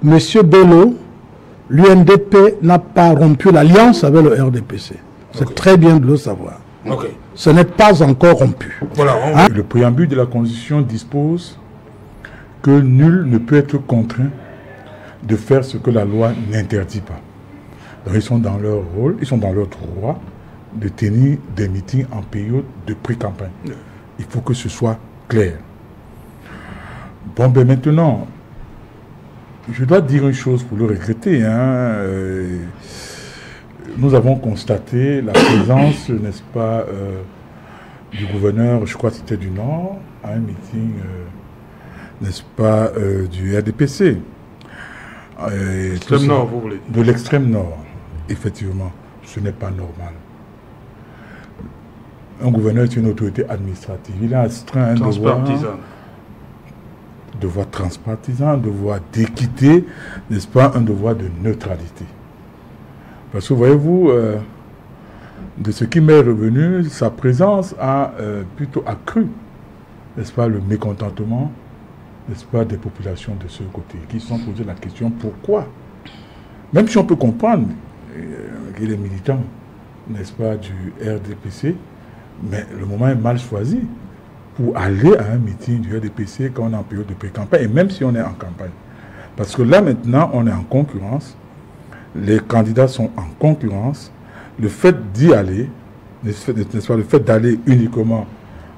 M. Bello, l'UNDP n'a pas rompu l'alliance avec le RDPC. C'est très bien de le savoir. Ce n'est pas encore rompu. Voilà, Le préambule de la Constitution dispose que nul ne peut être contraint de faire ce que la loi n'interdit pas. Donc ils sont dans leur rôle, ils sont dans leur droit de tenir des meetings en période de pré-campagne. Il faut que ce soit clair. Bon, ben maintenant, je dois dire une chose pour le regretter. Nous avons constaté la présence, n'est-ce pas, du gouverneur, je crois que c'était du Nord, à un meeting, n'est-ce pas, du RDPC. L'extrême Nord, vous voulez dire? De l'extrême Nord, effectivement. Ce n'est pas normal. Un gouverneur est une autorité administrative. Il a astreint un devoir transpartisan, un devoir d'équité, n'est-ce pas, un devoir de neutralité. Parce que, voyez-vous, de ce qui m'est revenu, sa présence a plutôt accru, n'est-ce pas, le mécontentement, n'est-ce pas, des populations de ce côté, qui se sont posé la question pourquoi. Même si on peut comprendre qu'il est militant, n'est-ce pas, du RDPC, mais le moment est mal choisi pour aller à un meeting du RDPC quand on est en période de pré-campagne, et même si on est en campagne. Parce que là, maintenant, on est en concurrence, les candidats sont en concurrence, le fait d'y aller, n'est-ce pas, le fait d'aller uniquement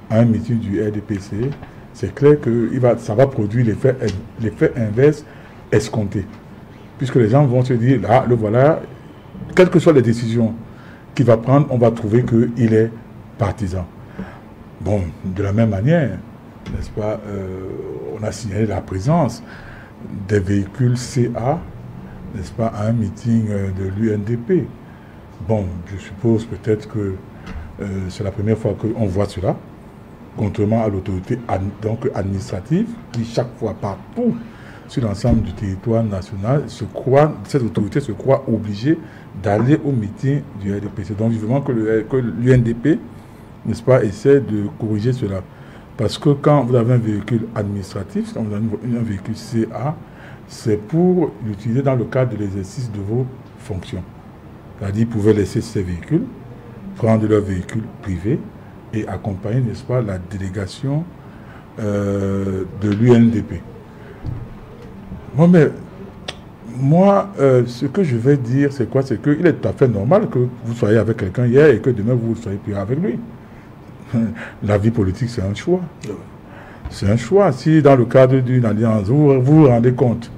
à un meeting du RDPC, c'est clair que ça va produire l'effet inverse escompté. Puisque les gens vont se dire, là, le voilà, quelles que soient les décisions qu'il va prendre, on va trouver qu'il est partisan. Bon, de la même manière, n'est-ce pas, on a signalé la présence des véhicules CA, n'est-ce pas, à un meeting de l'UNDP. Bon, je suppose peut-être que c'est la première fois qu'on voit cela, contrairement à l'autorité administrative, qui chaque fois partout sur l'ensemble du territoire national, cette autorité se croit obligée d'aller au meeting du RDPC. Donc, vivement que l'UNDP, n'est-ce pas, essaie de corriger cela. Parce que quand vous avez un véhicule administratif, quand vous avez un véhicule CA, c'est pour l'utiliser dans le cadre de l'exercice de vos fonctions. C'est-à-dire, vous pouvez laisser ces véhicules, prendre leur véhicule privé et accompagner, n'est-ce pas, la délégation de l'UNDP. Bon, mais moi, ce que je vais dire, c'est quoi? C'est qu'il est tout à fait normal que vous soyez avec quelqu'un hier et que demain vous soyez plus avec lui. La vie politique, c'est un choix. C'est un choix. Si dans le cadre d'une alliance, vous vous rendez compte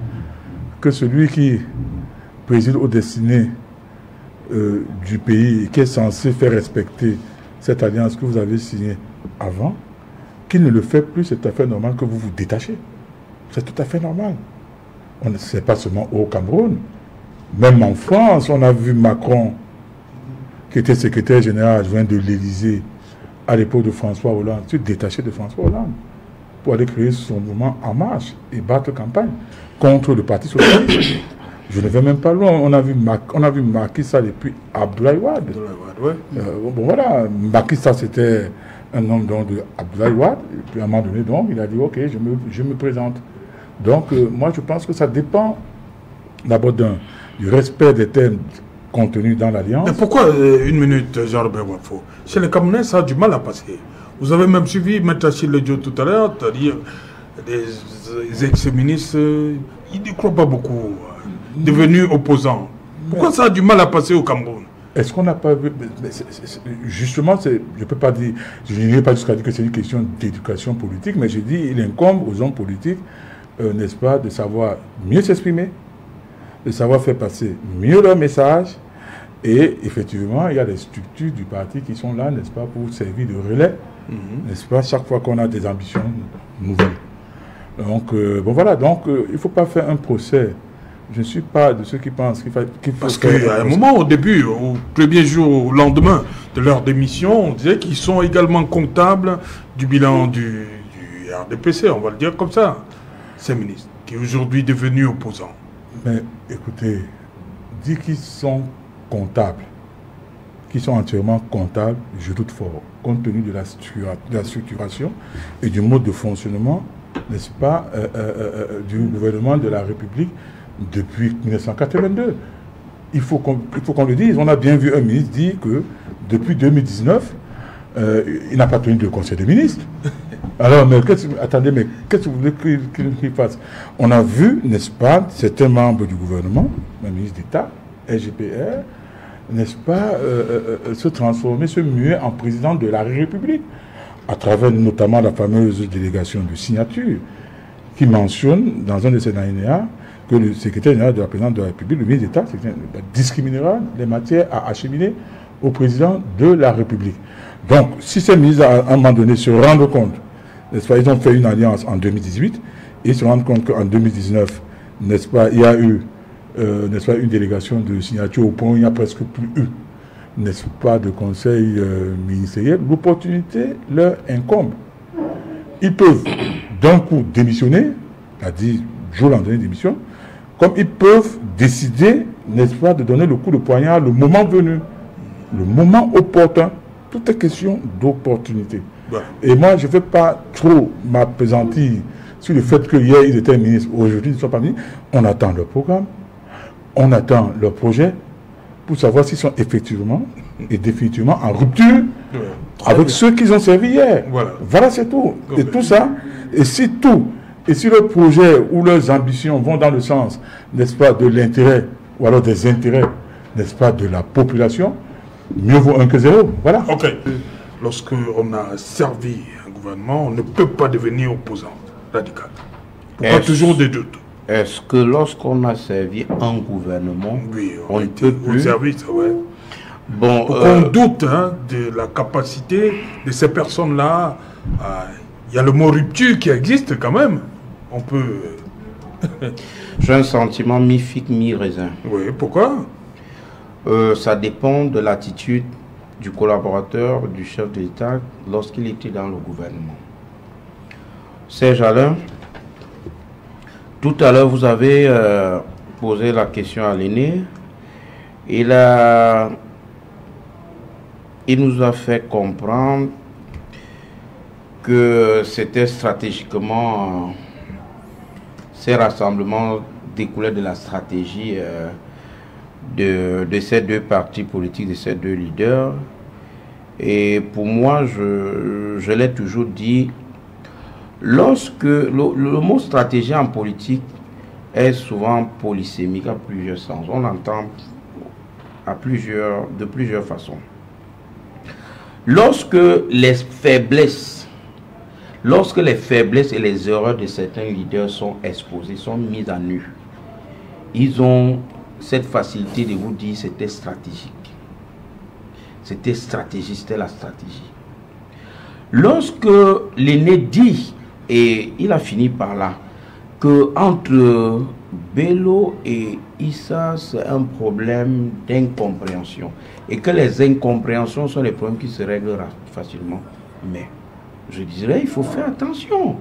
que celui qui préside aux destinées du pays et qui est censé faire respecter cette alliance que vous avez signée avant, qu'il ne le fait plus, c'est tout à fait normal que vous vous détachez. C'est tout à fait normal. Ce n'est pas seulement au Cameroun. Même en France, on a vu Macron, qui était secrétaire général adjoint de l'Élysée à l'époque de François Hollande, se détacher de François Hollande pour aller créer son mouvement En Marche et battre campagne contre le Parti socialiste. Je ne vais même pas loin. On a vu Macky Sall et puis Abdoulaye Wade. Bon voilà, Macky Sall c'était un homme donc de Abdoulaye Wade. Et puis à un moment donné, donc, il a dit ok, je me présente. Donc moi je pense que ça dépend d'abord du respect des thèmes contenus dans l'Alliance. Mais pourquoi, une minute, Jean-Robert Wafo, chez les Camerounais, ça a du mal à passer. Vous avez même suivi Maître Achille Diop tout à l'heure, c'est-à-dire des ex-ministres, ils ne croient pas beaucoup, devenus opposants. Pourquoi ça a du mal à passer au Cameroun? Est-ce qu'on n'a pas vu... Justement, je ne peux pas dire... Je n'irai pas jusqu'à dire que c'est une question d'éducation politique, mais je dis il incombe aux hommes politiques, n'est-ce pas, de savoir mieux s'exprimer, de savoir faire passer mieux leur message. Et effectivement, il y a des structures du parti qui sont là, n'est-ce pas, pour servir de relais, n'est-ce pas, chaque fois qu'on a des ambitions nouvelles. Donc, bon voilà, donc il ne faut pas faire un procès. Je ne suis pas de ceux qui pensent qu'il faut... Parce qu'à un moment, au début, au premier jour, au lendemain de leur démission, on disait qu'ils sont également comptables du bilan du RDPC, on va le dire comme ça, ces ministres, qui est aujourd'hui devenu opposant. Mais écoutez, dire qu'ils sont comptables, qui sont entièrement comptables, je doute fort, compte tenu de la structuration et du mode de fonctionnement, n'est-ce pas, du gouvernement de la République depuis 1982. Il faut qu'on le dise. On a bien vu un ministre dire que depuis 2019, il n'a pas tenu de conseil des ministres. Alors, mais attendez, mais qu'est-ce que vous voulez qu'il fasse? On a vu, n'est-ce pas, certains membres du gouvernement, le ministre d'État, SGPR, n'est-ce pas, se transformer, se muer en président de la République, à travers notamment la fameuse délégation de signature, qui mentionne dans un de ses alinéas que le secrétaire général de la présidence de la République, le ministre d'État, discriminera les matières à acheminer au président de la République. Donc, si ces ministres, à un moment donné, se rendent compte, n'est-ce pas, ils ont fait une alliance en 2018, et ils se rendent compte qu'en 2019, n'est-ce pas, il y a eu, n'est-ce pas, une délégation de signature au point où il n'y a presque plus eu, n'est-ce pas, de conseil ministériel, l'opportunité leur incombe. Ils peuvent d'un coup démissionner, c'est-à-dire jour au lendemain démission, comme ils peuvent décider, n'est-ce pas, de donner le coup de poignard le moment venu, le moment opportun. Tout est question d'opportunité. Ouais. Et moi, je ne veux pas trop m'appesantir sur le fait que hier, ils étaient ministres, aujourd'hui, ils ne sont pas ministres. On attend leur programme, on attend leur projet pour savoir s'ils sont effectivement et définitivement en rupture avec ceux qu'ils ont servi hier. Voilà, c'est tout. Et tout ça, et si leurs projets ou leurs ambitions vont dans le sens, n'est-ce pas, de l'intérêt, ou alors des intérêts, n'est-ce pas, de la population, mieux vaut 1 que 0. Voilà. Ok. Lorsqu'on a servi un gouvernement, on ne peut pas devenir opposant radical. Pourquoi toujours des doutes? Est-ce que lorsqu'on a servi un gouvernement, oui, on ne peut plus... Service, ouais. Bon, on doute de la capacité de ces personnes-là. Il y a le mot rupture qui existe quand même. On peut... J'ai un sentiment mi-figue, mi-raisin. Oui, pourquoi? Ça dépend de l'attitude du collaborateur, du chef de l'État lorsqu'il était dans le gouvernement. Serge Alain, tout à l'heure vous avez posé la question à l'aîné. Il nous a fait comprendre que c'était stratégiquement, ces rassemblements découlaient de la stratégie de ces deux partis politiques, de ces deux leaders. Et pour moi, je l'ai toujours dit, lorsque le mot stratégie en politique est souvent polysémique à plusieurs sens. On l'entend de plusieurs façons. Lorsque les faiblesses et les erreurs de certains leaders sont exposées, sont mises à nu, ils ont cette facilité de vous dire c'était stratégique. C'était stratégique, c'était la stratégie. Lorsque l'aîné dit, et il a fini par là, que entre Bello et Issa, c'est un problème d'incompréhension. Et que les incompréhensions sont les problèmes qui se règlent facilement. Mais, je dirais, il faut faire attention.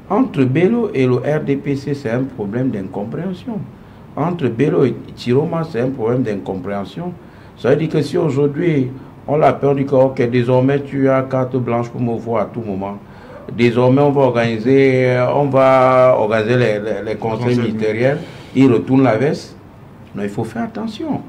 Entre Bello et le RDPC, c'est un problème d'incompréhension. Entre Bello et Chiroma, c'est un problème d'incompréhension. Ça veut dire que si aujourd'hui, on l'a peur du corps, que désormais tu as carte blanche pour me voir à tout moment. Désormais, on va organiser les conseils ministériels. Ils retournent la veste. Non, il faut faire attention.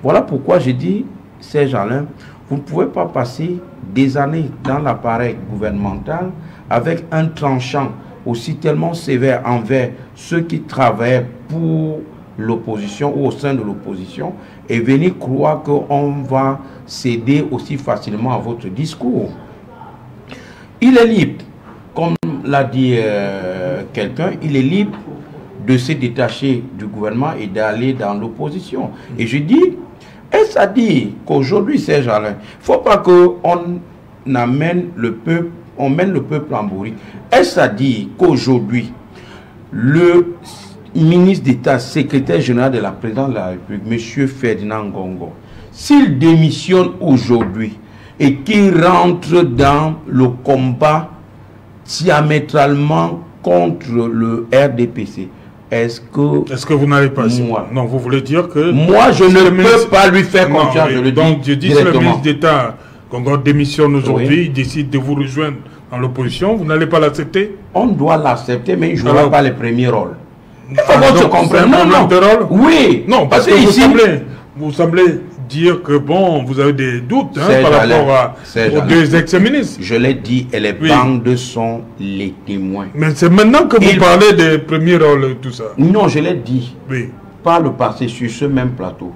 Voilà pourquoi je dis, Serge Alain, vous ne pouvez pas passer des années dans l'appareil gouvernemental avec un tranchant aussi tellement sévère envers ceux qui travaillent pour l'opposition ou au sein de l'opposition et venir croire qu'on va céder aussi facilement à votre discours. Il est libre, comme l'a dit quelqu'un, il est libre de se détacher du gouvernement et d'aller dans l'opposition. Et je dis, est-ce à dire qu'aujourd'hui, Serge Alain, il ne faut pas qu'on amène le peuple, on mène le peuple en bourrique. Est-ce à dire qu'aujourd'hui, le ministre d'État, secrétaire général de la présidence de la République, M. Ferdinand Ngongo, s'il démissionne aujourd'hui et qu'il rentre dans le combat diamétralement contre le RDPC, est-ce que vous n'allez pas... Moi, non, vous voulez dire que... Moi, je ne peux pas lui faire confiance, je le dis. Donc, je dis, si le ministre d'État, Ngongo démissionne aujourd'hui, il décide de vous rejoindre dans l'opposition, vous n'allez pas l'accepter? On doit l'accepter, mais il ne jouera pas les premiers rôles. Il faut qu'on se comprenne. Non. Oui. Non, parce que vous semblez dire que bon, vous avez des doutes par rapport aux deux ex-ministres. Je l'ai dit, et les bandes sont les témoins. Mais c'est maintenant que vous parlez des premiers rôles et tout ça. Non, je l'ai dit. Oui. Par le passé, sur ce même plateau.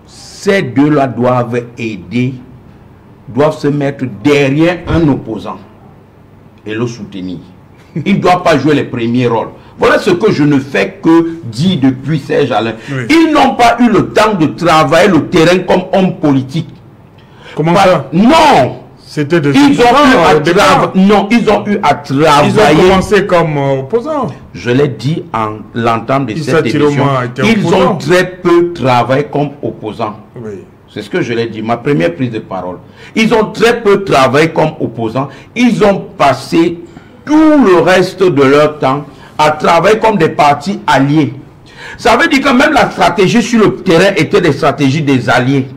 Ces deux-là doivent aider, doivent se mettre derrière un opposant et le soutenir. Ils ne doivent pas jouer les premiers rôles. Voilà ce que je ne fais que dire depuis Serge Alain. Oui. Ils n'ont pas eu le temps de travailler le terrain comme homme politique. Comment ça? Non. C'était de Non, ils ont eu à travailler. Ils ont commencé comme opposants. Je l'ai dit en l'entame de cette émission. Ils ont très peu travaillé comme opposants. Oui. C'est ce que je l'ai dit, ma première prise de parole. Ils ont très peu travaillé comme opposants. Ils ont passé tout le reste de leur temps à travailler comme des partis alliés. Ça veut dire que même la stratégie sur le terrain était des stratégies des alliés.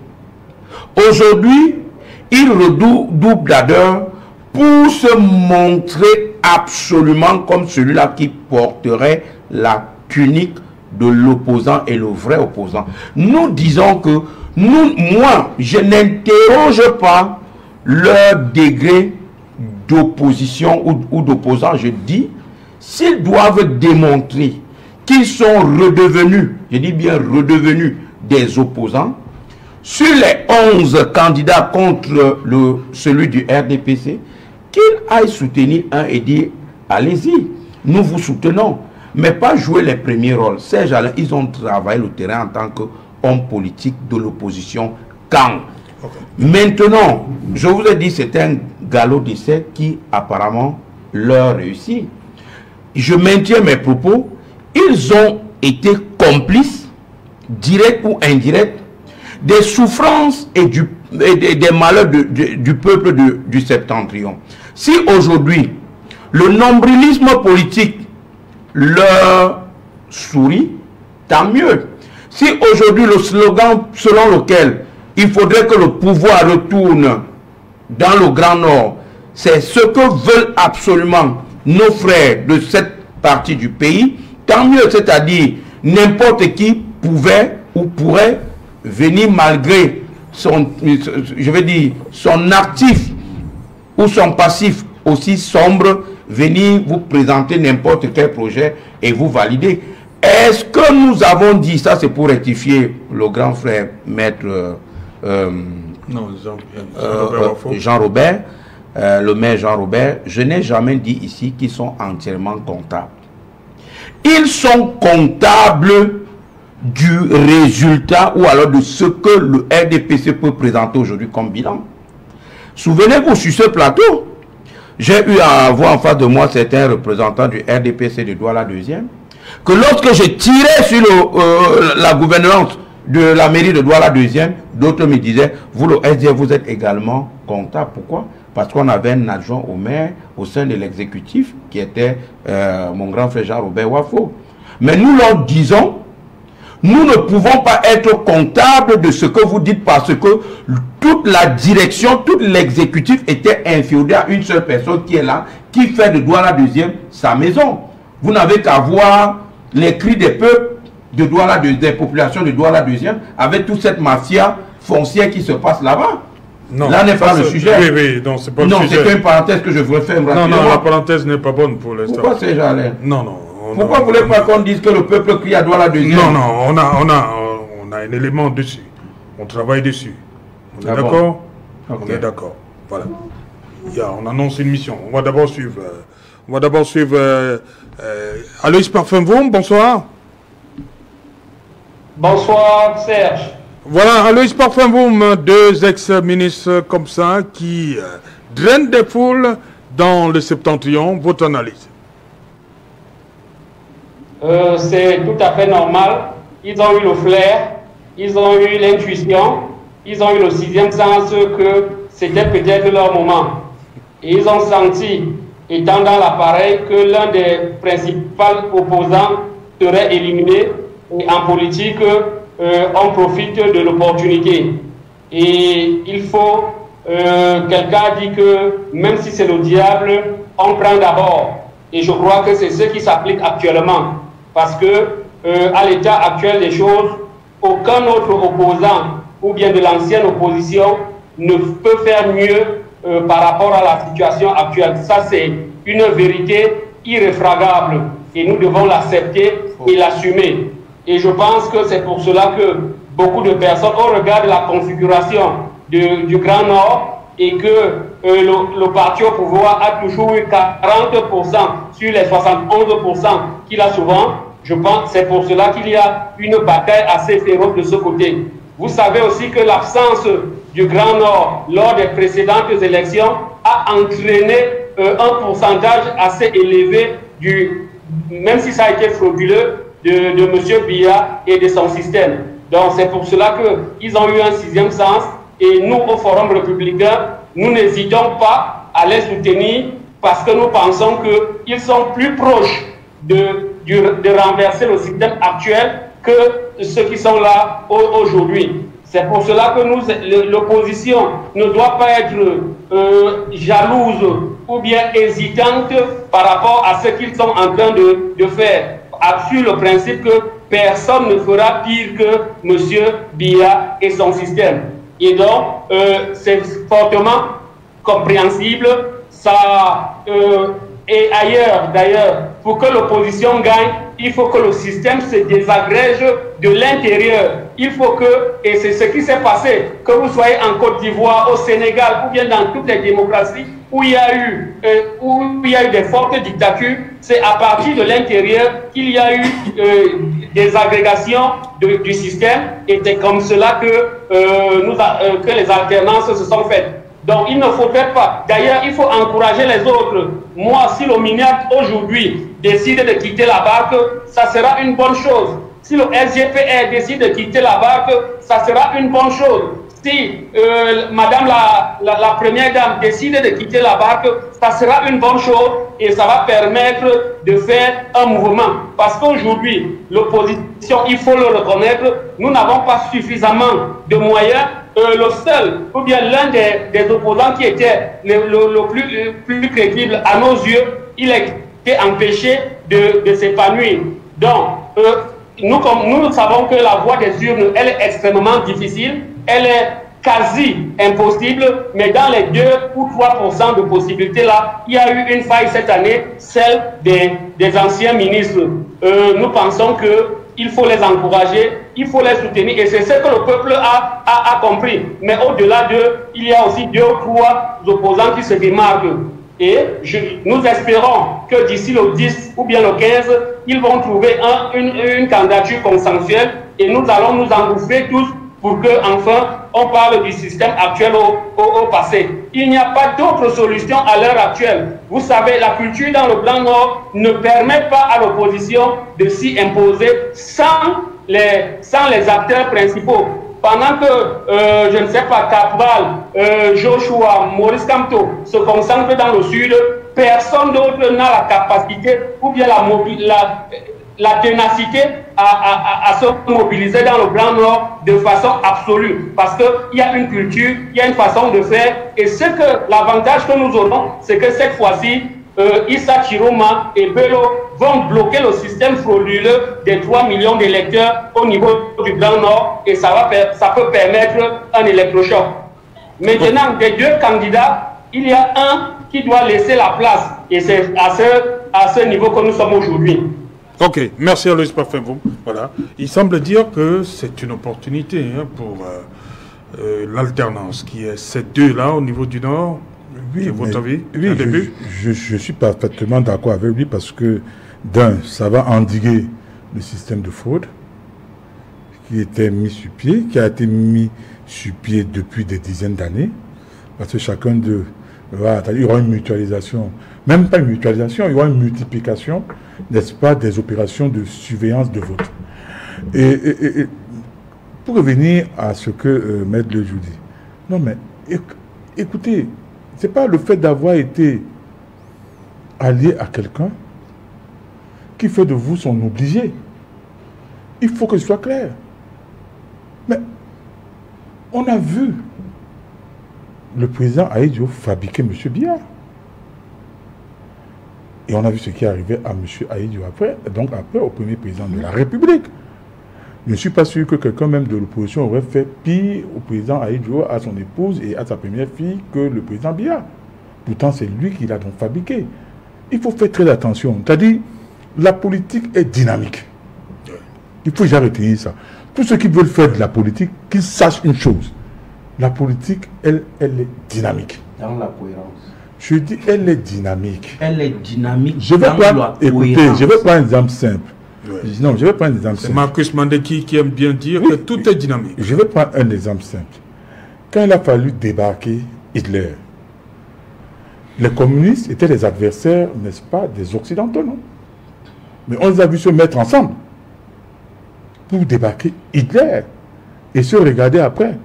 Aujourd'hui, ils redoublent d'ardeur pour se montrer absolument comme celui-là qui porterait la tunique de l'opposant et le vrai opposant. Nous disons que moi, je n'interroge pas leur degré d'opposition ou d'opposant. Je dis, s'ils doivent démontrer qu'ils sont redevenus, je dis bien redevenus des opposants, sur les 11 candidats contre celui du RDPC, qu'ils aillent soutenir un et dire, allez-y, nous vous soutenons, mais pas jouer les premiers rôles. Serge Alain, ils ont travaillé le terrain en tant qu'homme politique de l'opposition quand. Maintenant, je vous ai dit, c'est un galop d'essai qui apparemment leur réussit. Je maintiens mes propos. Ils ont été complices, directs ou indirects, des souffrances et des malheurs du peuple du septentrion. Si aujourd'hui, le nombrilisme politique leur sourit, tant mieux. Si aujourd'hui le slogan selon lequel il faudrait que le pouvoir retourne dans le Grand Nord, c'est ce que veulent absolument nos frères de cette partie du pays, tant mieux, c'est-à-dire n'importe qui pouvait ou pourrait venir malgré son, je veux dire, son actif ou son passif aussi sombre, venir vous présenter n'importe quel projet et vous valider. Est-ce que nous avons dit, ça c'est pour rectifier le grand frère maître Jean-Robert, le maire Jean-Robert, je n'ai jamais dit ici qu'ils sont entièrement comptables. Ils sont comptables du résultat ou alors de ce que le RDPC peut présenter aujourd'hui comme bilan. Souvenez-vous, sur ce plateau, j'ai eu à avoir en face de moi certains représentants du RDPC de Douala 2e, que lorsque je tirais sur la gouvernance de la mairie de Douala 2e, d'autres me disaient, vous le SDF, vous êtes également comptable. Pourquoi? Parce qu'on avait un adjoint au maire au sein de l'exécutif qui était mon grand frère Jean-Robert Wafo. Mais nous leur disons, nous ne pouvons pas être comptables de ce que vous dites parce que toute la direction, tout l'exécutif était inféodé à une seule personne qui est là, qui fait de Douala 2e sa maison. Vous n'avez qu'à voir les cris des peuples de Douala 2e, des populations de Douala 2e, avec toute cette mafia foncière qui se passe là-bas. Non, là n'est pas le sujet. Oui, oui, non, c'est pas le sujet. Non, c'est une parenthèse que je voudrais faire. Non, non, la parenthèse n'est pas bonne pour l'instant. Pourquoi c'est Alain? Non, non. Pourquoi vous voulez pas qu'on dise que le peuple crie à Douala 2e? Non, non, on a un élément dessus. On travaille dessus. On est d'accord? On est d'accord. Voilà. On annonce une mission. On va d'abord suivre. Aloïs Parfumvoum, bonsoir. Bonsoir, Serge. Voilà, Aloïs Parfumvoum, deux ex-ministres comme ça qui drainent des foules dans le septentrion. Votre analyse? C'est tout à fait normal. Ils ont eu le flair, ils ont eu l'intuition, ils ont eu le sixième sens que c'était peut-être leur moment. Et ils ont senti, étant dans l'appareil, que l'un des principaux opposants serait éliminé. Et en politique, on profite de l'opportunité. Et il faut, quelqu'un dit que même si c'est le diable, on prend d'abord. Et je crois que c'est ce qui s'applique actuellement. parce que à l'état actuel des choses, aucun autre opposant ou bien de l'ancienne opposition ne peut faire mieux par rapport à la situation actuelle. Ça, c'est une vérité irréfragable et nous devons l'accepter et l'assumer. Et je pense que c'est pour cela que beaucoup de personnes, au regard de la configuration du Grand Nord, et que le parti au pouvoir a toujours eu 40% sur les 71% qu'il a souvent, je pense que c'est pour cela qu'il y a une bataille assez féroce de ce côté. Vous savez aussi que l'absence du Grand Nord lors des précédentes élections a entraîné un pourcentage assez élevé, même si ça a été frauduleux, de M. Biya et de son système. Donc c'est pour cela qu'ils ont eu un sixième sens et nous, au Forum républicain, nous n'hésitons pas à les soutenir parce que nous pensons qu'ils sont plus proches de renverser le système actuel que ceux qui sont là aujourd'hui. C'est pour cela que l'opposition ne doit pas être jalouse ou bien hésitante par rapport à ce qu'ils sont en train de faire, sur le principe que personne ne fera pire que M. Biya et son système. Et donc, c'est fortement compréhensible. Ça, et ailleurs, d'ailleurs, pour que l'opposition gagne, il faut que le système se désagrège de l'intérieur. Il faut que, et c'est ce qui s'est passé, que vous soyez en Côte d'Ivoire, au Sénégal, ou bien dans toutes les démocraties où il y a eu des fortes dictatures, c'est à partir de l'intérieur qu'il y a eu des agrégations du système, et c'est comme cela que les alternances se sont faites. Donc il ne faudrait pas. D'ailleurs, il faut encourager les autres. Moi, si le MINET aujourd'hui décide de quitter la barque, ça sera une bonne chose. Si le SGPR décide de quitter la barque, ça sera une bonne chose. Si Madame la Première Dame décide de quitter la barque, ça sera une bonne chose et ça va permettre de faire un mouvement. Parce qu'aujourd'hui, l'opposition, il faut le reconnaître, nous n'avons pas suffisamment de moyens. Le seul, ou bien l'un des opposants qui était le plus crédible à nos yeux, il a été empêché de s'épanouir. Donc, nous savons que la voie des urnes, elle est extrêmement difficile, elle est quasi impossible, mais dans les 2 ou 3% de possibilités là, il y a eu une faille cette année, celle des anciens ministres. Nous pensons qu'il faut les encourager, il faut les soutenir, et c'est ce que le peuple a compris. Mais au-delà d'eux, il y a aussi 2 ou 3 opposants qui se démarquent. Et nous espérons que d'ici le 10 ou bien le 15, ils vont trouver une candidature consensuelle, et nous allons nous engouffrer tous pour que, enfin, on parle du système actuel au passé. Il n'y a pas d'autre solution à l'heure actuelle. Vous savez, la culture dans le Grand Nord ne permet pas à l'opposition de s'y imposer sans les acteurs principaux. Pendant que, je ne sais pas, Cabral, Joshua, Maurice Kamto se concentrent dans le sud, personne d'autre n'a la capacité ou bien la ténacité à se mobiliser dans le Grand Nord de façon absolue. Parce qu'il y a une culture, il y a une façon de faire. Et l'avantage que nous aurons, c'est que cette fois-ci, Issa Chiroma et Bello vont bloquer le système frauduleux des 3 millions d'électeurs au niveau du Grand Nord, et ça peut permettre un électrochoc. Maintenant, des 2 candidats, il y a un qui doit laisser la place, et c'est à ce niveau que nous sommes aujourd'hui. Ok, merci Aloïs Parfait-Boum. Voilà. Il semble dire que c'est une opportunité pour l'alternance, qui est ces 2-là au niveau du Nord. Oui, votre avis, oui, je suis parfaitement d'accord avec lui, parce que ça va endiguer le système de fraude qui était mis sur pied, qui a été mis sur pied depuis des dizaines d'années, parce que chacun d'eux il y aura une mutualisation, même pas une mutualisation, il y aura une multiplication, n'est-ce pas, des opérations de surveillance de vote. Et pour revenir à ce que Maître Lejou dit, non mais écoutez, c'est pas le fait d'avoir été allié à quelqu'un qui fait de vous son obligé. Il faut que ce soit clair. Mais on a vu le président Aïdjo fabriquer M. Biya. Et on a vu ce qui est arrivé à M. Aïdjo après, donc après au premier président de la République. Je ne suis pas sûr que quelqu'un même de l'opposition aurait fait pire au président Aïdjo, à son épouse et à sa première fille que le président Biya. Pourtant, c'est lui qui l'a donc fabriqué. Il faut faire très attention. C'est-à-dire, la politique est dynamique. Il faut jamais retenir ça. Tous ceux qui veulent faire de la politique, qu'ils sachent une chose. La politique, elle est dynamique. Dans la cohérence. Je dis, elle est dynamique. Elle est dynamique. Je vais prendre, écoutez, je vais prendre un exemple simple. Ouais. Non, je vais prendre un exemple simple. C'est Marcus Mandeki qui aime bien dire que tout est dynamique. Je vais prendre un exemple simple. Quand il a fallu débarquer Hitler, les communistes étaient les adversaires, n'est-ce pas, des Occidentaux, non? Mais on les a vus se mettre ensemble pour débarquer Hitler et se regarder après.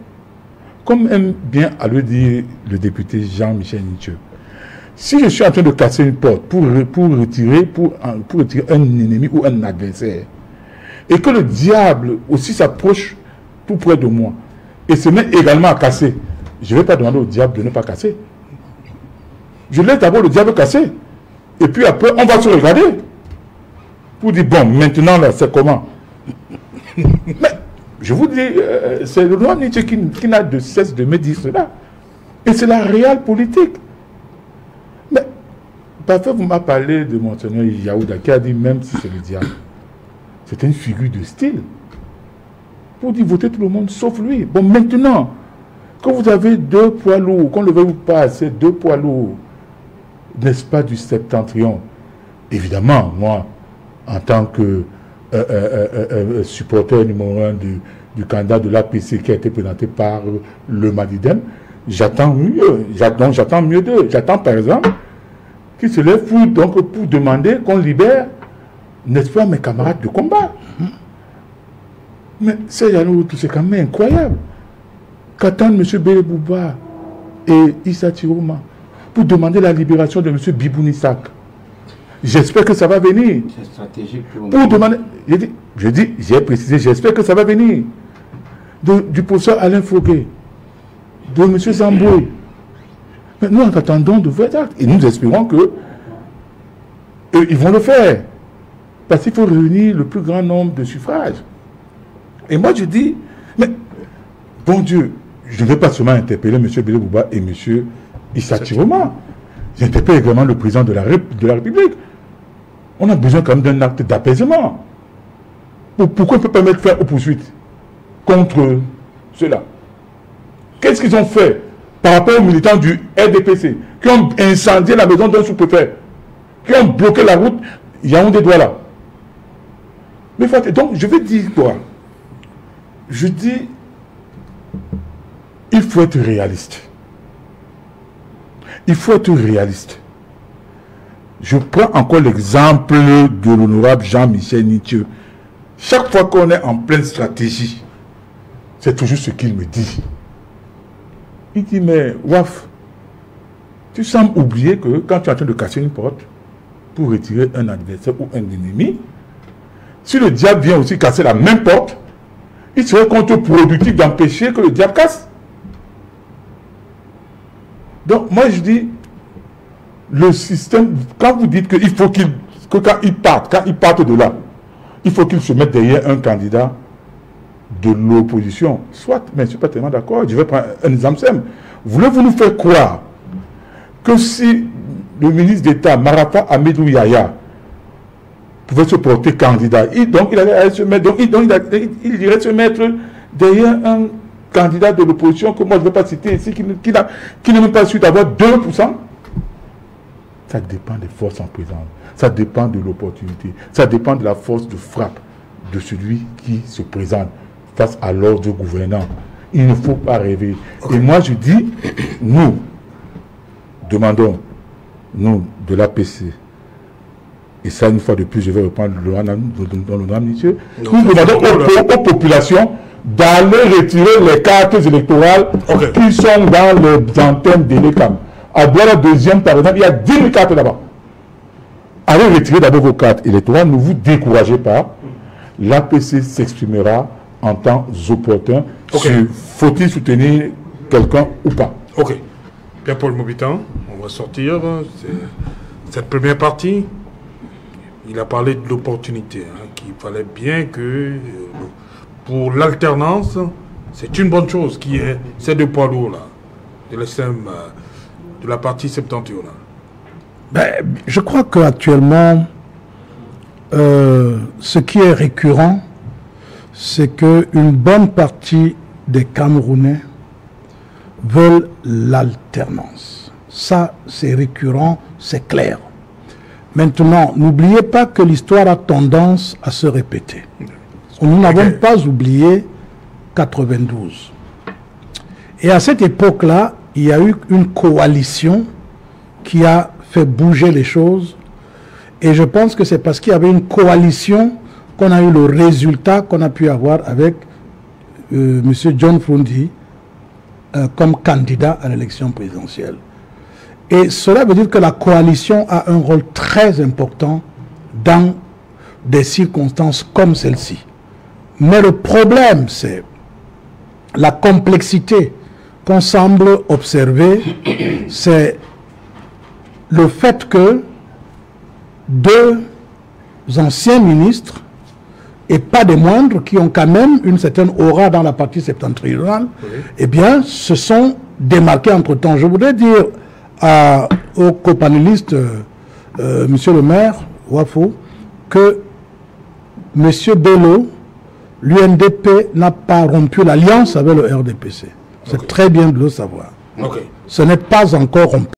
Comme aime bien à le dire le député Jean-Michel Nithieu. Si je suis en train de casser une porte pour retirer un ennemi ou un adversaire, et que le diable aussi s'approche tout près de moi, et se met également à casser, je ne vais pas demander au diable de ne pas casser. Je laisse d'abord le diable casser. Et puis après, on va se regarder. Pour dire, bon, maintenant, là, c'est comment? Mais, je vous dis, c'est le roi Nietzsche qui n'a de cesse de me dire cela. Et c'est la réelle politique. Mais, parfois, vous m'avez parlé de Monseigneur Yaouda, qui a dit, même si c'est le diable, c'est une figure de style. Pour dire, votez tout le monde, sauf lui. Bon, maintenant, quand vous avez deux poids lourds, qu'on le veuille ou pas, c'est deux poids lourds, n'est-ce pas, du septentrion. Évidemment, moi, en tant que supporter numéro 1 du candidat de l'APC qui a été présenté par le Madidem, j'attends mieux. J'attends mieux d'eux. J'attends par exemple qu'ils se lèvent pour demander qu'on libère, n'est-ce pas, mes camarades de combat. Mais c'est quand même incroyable. Qu'attendent M. Bélé Bouba et Issa Tiroma pour demander la libération de M. Biboun Issak. J'espère que ça va venir. C'est stratégique pour demander. J'ai précisé, j'espère que ça va venir. Du professeur Alain Foguet, de M. Zamboué. Mais nous attendons de vrais actes. Et nous espérons que ils vont le faire. Parce qu'il faut réunir le plus grand nombre de suffrages. Et moi je dis, mais bon Dieu, je ne vais pas seulement interpeller M. Bélé Bouba et M. Issa Tiroma. J'interpelle également le président de la République. On a besoin quand même d'un acte d'apaisement. Pourquoi on ne peut pas mettre fin aux poursuites contre cela? Qu'est-ce qu'ils ont fait par rapport aux militants du RDPC qui ont incendié la maison d'un sous-préfet, qui ont bloqué la route Yaoundé-Douala? Mais donc, je vais dire quoi? Je dis, il faut être réaliste. Il faut être réaliste. Je prends encore l'exemple de l'honorable Jean-Michel Nithieu. Chaque fois qu'on est en pleine stratégie, c'est toujours ce qu'il me dit. Il dit, mais Waf, tu sembles oublier que quand tu es en train de casser une porte pour retirer un adversaire ou un ennemi, si le diable vient aussi casser la même porte, il serait contre-productif d'empêcher que le diable casse. Donc, moi, je dis, le système, quand vous dites qu'il faut quand ils partent de là, il faut qu'ils se mettent derrière un candidat de l'opposition. Soit, mais je ne suis pas tellement d'accord. Je vais prendre un exemple simple. Voulez-vous nous faire croire que si le ministre d'État, Marafa Amedou Yaya, pouvait se porter candidat, il irait se mettre derrière un candidat de l'opposition que moi je ne vais pas citer ici, qui n'est même pas su d'avoir 2%. Ça dépend des forces en présence, ça dépend de l'opportunité, ça dépend de la force de frappe de celui qui se présente face à l'ordre gouvernant. Il ne faut pas rêver. Et moi je dis, nous demandons, nous de l'APC, et ça une fois de plus je vais reprendre l'honorable Nithieu, nous demandons aux populations d'aller retirer les cartes électorales qui sont dans les antennes de l'ECAM. À Douala deuxième, par exemple, il y a 10 000 cartes là-bas. Allez retirer d'abord vos cartes électorales, ne vous découragez pas. L'APC s'exprimera en temps opportun sur faut-il soutenir quelqu'un ou pas. Ok. Pierre-Paul Mobitan, on va sortir. Cette première partie, il a parlé de l'opportunité, qu'il fallait bien que pour l'alternance, c'est une bonne chose qui est ces deux poids lourds-là, de l'extrême, de la partie septentrionale. Ben, je crois qu'actuellement, ce qui est récurrent, c'est qu'une bonne partie des Camerounais veulent l'alternance. Ça, c'est récurrent, c'est clair. Maintenant, n'oubliez pas que l'histoire a tendance à se répéter. Nous n'avons pas oublié 92. Et à cette époque-là, il y a eu une coalition qui a fait bouger les choses. Et je pense que c'est parce qu'il y avait une coalition qu'on a eu le résultat qu'on a pu avoir avec M. John Frundi comme candidat à l'élection présidentielle. Et cela veut dire que la coalition a un rôle très important dans des circonstances comme celle-ci. Mais le problème, c'est la complexité qu'on semble observer, c'est le fait que deux anciens ministres, et pas des moindres, qui ont quand même une certaine aura dans la partie septentrionale, eh bien, se sont démarqués entre-temps. Je voudrais dire aux copanélistes, Monsieur le maire, Wafo, que Monsieur Bello, l'UNDP n'a pas rompu l'alliance avec le RDPC. C'est très bien de le savoir. Ce n'est pas encore rompu.